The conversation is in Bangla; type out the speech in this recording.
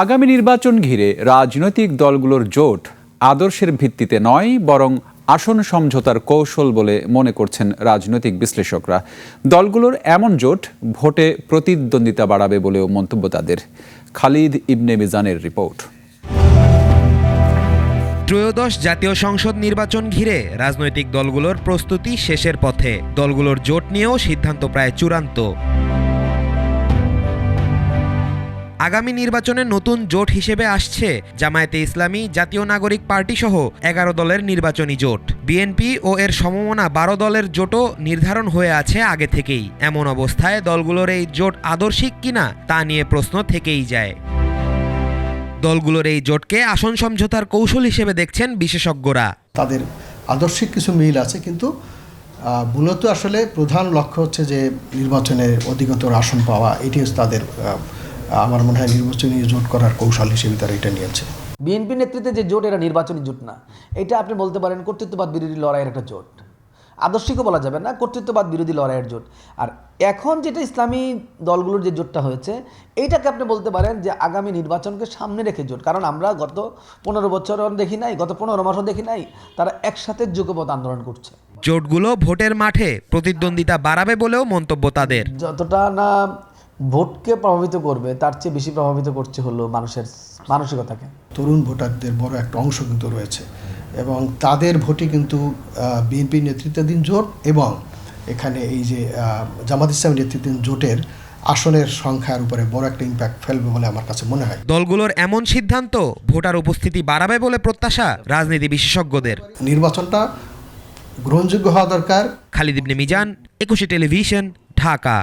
আগামী নির্বাচন ঘিরে রাজনৈতিক দলগুলোর জোট আদর্শের ভিত্তিতে নয়, বরং আসন সমঝোতার কৌশল বলে মনে করছেন রাজনৈতিক বিশ্লেষকরা। দলগুলোর এমন জোট ভোটে প্রতিদ্বন্দ্বিতা বাড়াবে বলেও মন্তব্য তাদের। খালিদ ইবনে মিজানের রিপোর্ট। ত্রয়োদশ জাতীয় সংসদ নির্বাচন ঘিরে রাজনৈতিক দলগুলোর প্রস্তুতি শেষের পথে। দলগুলোর জোট নিয়েও সিদ্ধান্ত প্রায় চূড়ান্ত। আগামী নির্বাচনে নতুন জোট হিসেবে আসছে জামায়াতে ইসলামী, জাতীয় নাগরিক পার্টি সহ 11 দলের নির্বাচনী জোট। বিএনপি ও এর সমমনা 12 দলের জোটও নির্ধারণ হয়ে আছে আগে থেকেই। এমন অবস্থায় দলগুলোর এই জোট আদর্শিক কিনা তা নিয়ে প্রশ্ন থেকেই যায়। দলগুলোর এই জোটকে আসন সমঝোতার কৌশল হিসেবে দেখছেন বিশেষজ্ঞরা। তাদের আদর্শিক কিছু মিল আছে, কিন্তু মূলত আসলে প্রধান লক্ষ্য হচ্ছে যে নির্বাচনে অধিকতর আসন পাওয়া। এটি হচ্ছে তাদের, আমার মনে হয়, নির্বাচনী জোট করার কৌশল হিসেবে তারা এটা নিয়েছে। বিএনপি নেতৃত্বে যে জোট, এটা নির্বাচনী জোট না, এটা আপনি বলতে পারেন কর্তৃত্ববাদ বিরোধী লড়াইয়ের একটা জোট। আদর্শিকও বলা যাবে না, কর্তৃত্ববাদ বিরোধী লড়াইয়ের জোট। আর এখন যেটা ইসলামী দলগুলোর যে জোটটা হয়েছে, এইটাকে আপনি বলতে পারেন যে আগামী নির্বাচনকে সামনে রেখে জোট। কারণ আমরা গত 15 বছর দেখি নাই, গত 15 মাসও দেখি নাই তারা একসাথে যুগপৎ আন্দোলন করছে। জোটগুলো ভোটের মাঠে প্রতিদ্বন্দ্বিতা বাড়াবে বলেও মন্তব্য তাদের। যতটা না ভোটকে প্রভাবিত করবে, তার চেয়ে বেশি প্রভাবিত করছে হলো মানুষের মানসিকতাকে। তরুণ ভোটারদের বড় একটা অংশ কিন্তু রয়েছে, এবং তাদের ভোটই কিন্তু বিএনপি নেতৃত্বাধীন জোট এবং এখানে এই যে জামাত ইসলামী নেতৃত্বাধীন জোটের আসনের সংখ্যার উপরে বড় একটা ইম্প্যাক্ট ফেলবে বলে আমার কাছে মনে হয়। দলগুলোর এমন সিদ্ধান্ত ভোটার উপস্থিতি বাড়াবে বলে প্রত্যাশা রাজনীতি বিশেষজ্ঞদের। নির্বাচনটা গ্রহণযোগ্য হওয়া দরকার। খালিদ ইবনে মিজান, 21 টেলিভিশন, ঢাকা।